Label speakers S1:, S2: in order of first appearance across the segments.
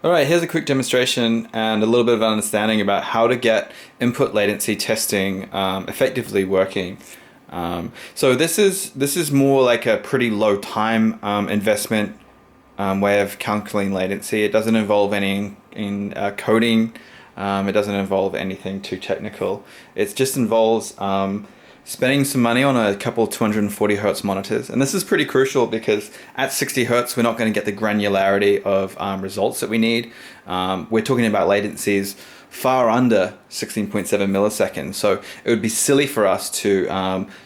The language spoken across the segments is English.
S1: All right, here's a quick demonstration and a little bit of understanding about how to get input latency testing effectively working. So this is more like a pretty low time investment way of calculating latency. It doesn't involve any coding. It doesn't involve anything too technical. It just involves spending some money on a couple 240 hertz monitors. And this is pretty crucial because at 60 hertz, we're not going to get the granularity of results that we need. We're talking about latencies far under 16.7 milliseconds. So it would be silly for us to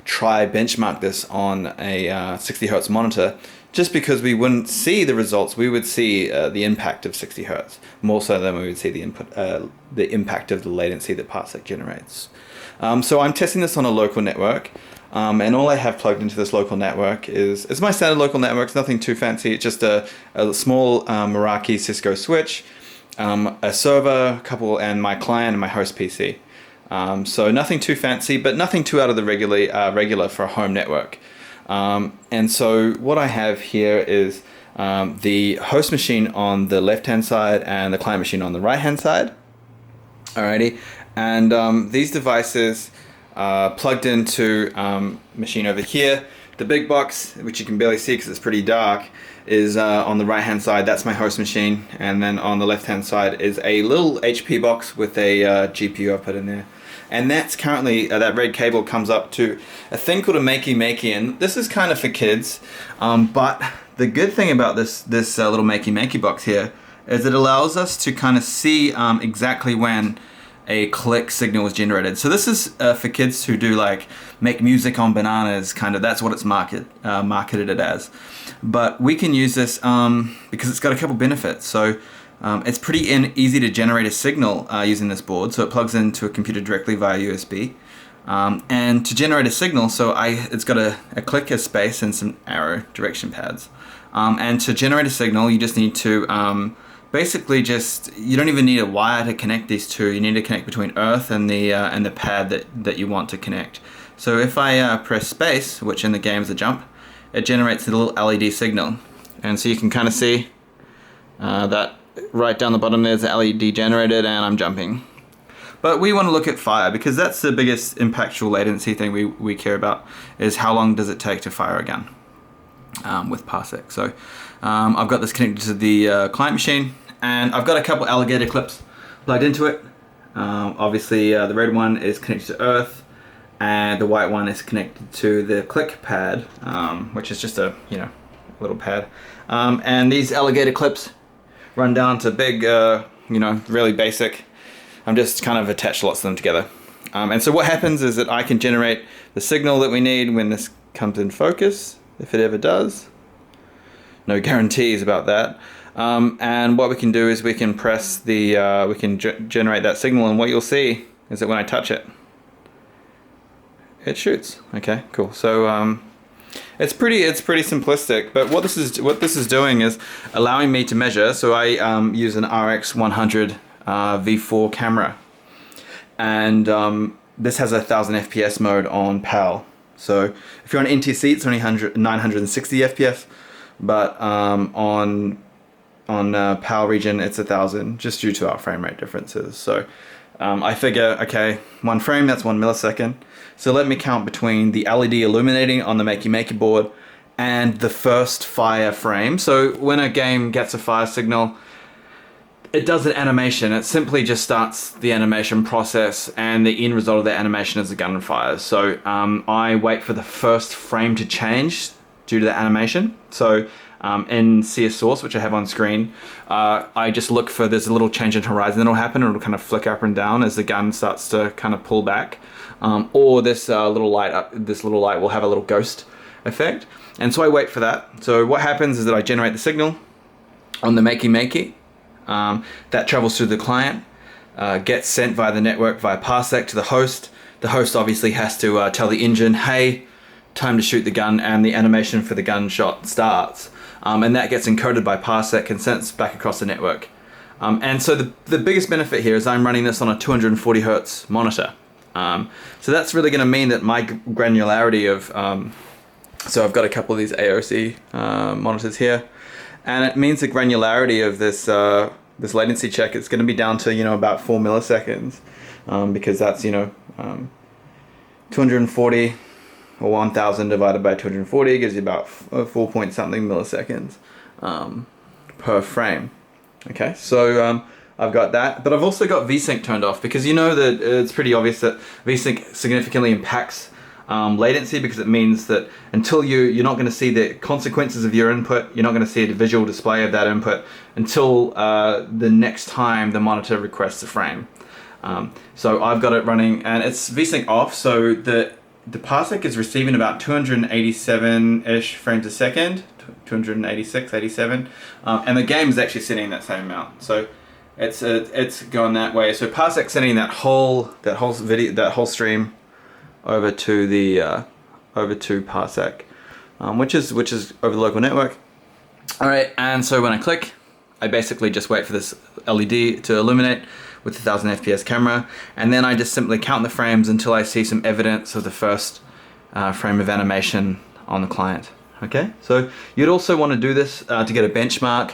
S1: try benchmark this on a 60 hertz monitor just because we wouldn't see the results. We would see the impact of 60 hertz more so than we would see the impact of the latency that Parsec generates. So I'm testing this on a local network, and all I have plugged into this local network is it's my standard local network. It's nothing too fancy. It's just a small Meraki Cisco switch, a server, and my client and my host PC. So nothing too fancy, but nothing too out of the regular for a home network. And so what I have here is the host machine on the left-hand side and the client machine on the right-hand side. Alrighty, and these devices plugged into machine over here. The big box, which you can barely see because it's pretty dark, is on the right-hand side. That's my host machine, and then on the left-hand side is a little HP box with a GPU output in there. And that's currently, that red cable comes up to a thing called a Makey, and this is kind of for kids. But the good thing about this little Makey box here is it allows us to kind of see exactly when a click signal was generated. So this is for kids who do like make music on bananas, kind of. That's what it's marketed it as. But we can use this because it's got a couple benefits. So it's pretty easy to generate a signal using this board. So it plugs into a computer directly via USB. And to generate a signal, it's got a clicker space and some arrow direction pads. And to generate a signal, you just need to basically you don't even need a wire to connect these two. You need to connect between earth and the pad that you want to connect. So if I press space, which in the game is a jump, it generates a little LED signal. And so you can kind of see that right down the bottom there's the LED generated, and I'm jumping. But we want to look at fire because that's the biggest impactful latency thing we care about, is how long does it take to fire a gun with Parsec. So I've got this connected to the client machine, and I've got a couple alligator clips plugged into it. Obviously the red one is connected to earth, and the white one is connected to the click pad, which is just a little pad. And these alligator clips run down to big, really basic. I'm just kind of attached lots of them together. And so what happens is that I can generate the signal that we need when this comes in focus, if it ever does. No guarantees about that. And what we can do is we can press we can generate that signal, and what you'll see is that when I touch it, it shoots. Okay, cool. So it's pretty simplistic, but what this is doing is allowing me to measure. So I use an RX 100 V4 camera, and this has a 1000 FPS mode on PAL. So if you're on NTC, it's only 960 FPS, but on PAL region it's 1000, just due to our frame rate differences. So I figure, okay, one frame, that's 1 millisecond. So let me count between the LED illuminating on the Makey board and the first fire frame. So when a game gets a fire signal, it does an animation. It simply just starts the animation process, and the end result of that animation is the gun fires. So I wait for the first frame to change due to the animation. So in CS Source, which I have on screen, I just look for, there's a little change in horizon that'll happen. It'll kind of flick up and down as the gun starts to kind of pull back. Or this little light will have a little ghost effect. And so I wait for that. So what happens is that I generate the signal on the Makey. That travels through the client, gets sent via the network via Parsec to the host. The host obviously has to tell the engine, hey, time to shoot the gun, and the animation for the gunshot starts. And that gets encoded by Parsec and sent back across the network. And so the biggest benefit here is I'm running this on a 240 hertz monitor. So that's really going to mean that my granularity of, so I've got a couple of these AOC monitors here, and it means the granularity of this latency check, it's going to be down to, you know, about 4 milliseconds, because that's, you know, 240 or 1000 divided by 240 gives you about 4 point something milliseconds per frame. Okay, so I've got that, but I've also got VSync turned off, because you know that it's pretty obvious that VSync significantly impacts latency, because it means that until you're not going to see the consequences of your input, you're not going to see a visual display of that input until the next time the monitor requests a frame. So I've got it running, and it's VSync off, so the Parsec is receiving about 287-ish frames a second, 286, 87, and the game is actually sending that same amount. So it's going that way. So Parsec sending that whole stream over to the over to Parsec, which is over the local network. All right, and so when I click, I basically just wait for this LED to illuminate with the 1000 FPS camera, and then I just simply count the frames until I see some evidence of the first frame of animation on the client. Okay, so you'd also want to do this to get a benchmark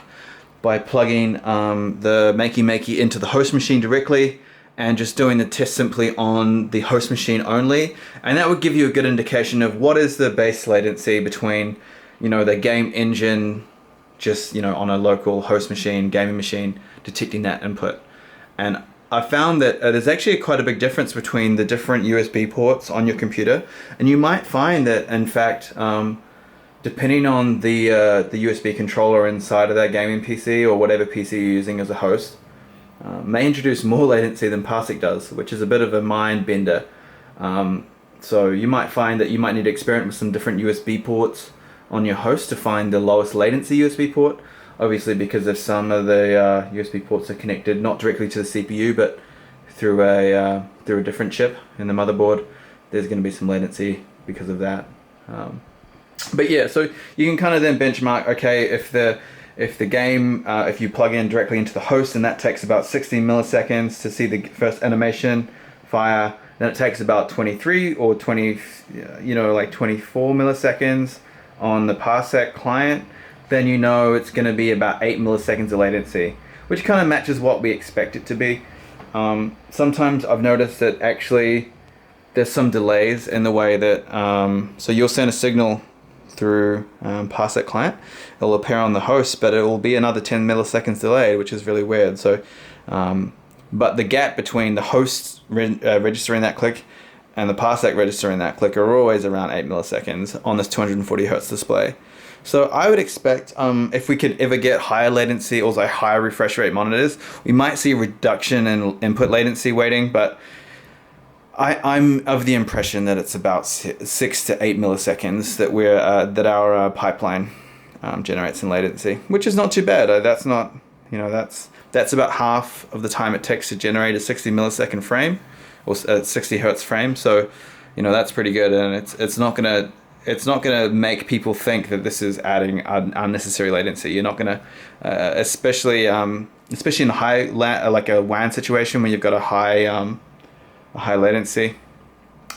S1: by plugging the Makey into the host machine directly and just doing the test simply on the host machine only, and that would give you a good indication of what is the base latency between, you know, the game engine just, you know, on a local host machine, gaming machine, detecting that input. And I found that there's actually quite a big difference between the different USB ports on your computer, and you might find that, in fact, depending on the USB controller inside of that gaming PC or whatever PC you're using as a host, may introduce more latency than Parsec does, which is a bit of a mind bender. So you might find that you might need to experiment with some different USB ports on your host to find the lowest latency USB port. Obviously, because if some of the USB ports are connected not directly to the CPU but through a different chip in the motherboard, there's going to be some latency because of that. But yeah, so you can kind of then benchmark, okay, if the game, if you plug in directly into the host, and that takes about 60 milliseconds to see the first animation fire, then it takes about 23 or 20, you know, like 24 milliseconds on the Parsec client, then you know it's going to be about 8 milliseconds of latency, which kind of matches what we expect it to be. Sometimes I've noticed that actually there's some delays in the way that, so you'll send a signal through Parsec client, it'll appear on the host, but it will be another 10 milliseconds delayed, which is really weird. So, but the gap between the host registering that click and the Parsec registering that click are always around 8 milliseconds on this 240 hertz display. So I would expect, if we could ever get higher latency, also higher refresh rate monitors, we might see a reduction in input latency waiting, but I'm of the impression that it's about 6 to 8 milliseconds that our pipeline generates in latency, which is not too bad. That's not, you know, that's about half of the time it takes to generate a 60 millisecond frame or a 60 hertz frame. So, you know, that's pretty good, and it's not gonna make people think that this is adding unnecessary latency. You're not gonna, especially in a high like a WAN situation where you've got a high latency,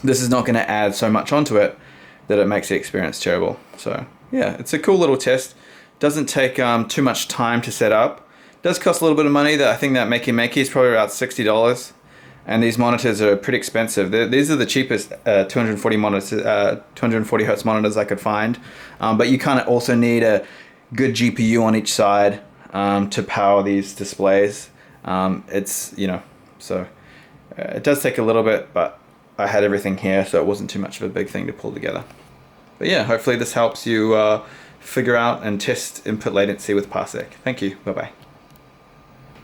S1: this is not going to add so much onto it that it makes the experience terrible. So yeah, it's a cool little test. Doesn't take too much time to set up. Does cost a little bit of money. That I think that Makey is probably about $60, and these monitors are pretty expensive. These are the cheapest 240 monitors, 240 hertz monitors I could find. But you kind of also need a good GPU on each side to power these displays. It's, you know, so. It does take a little bit, but I had everything here, so it wasn't too much of a big thing to pull together. But yeah, hopefully this helps you figure out and test input latency with Parsec. Thank you. Bye-bye.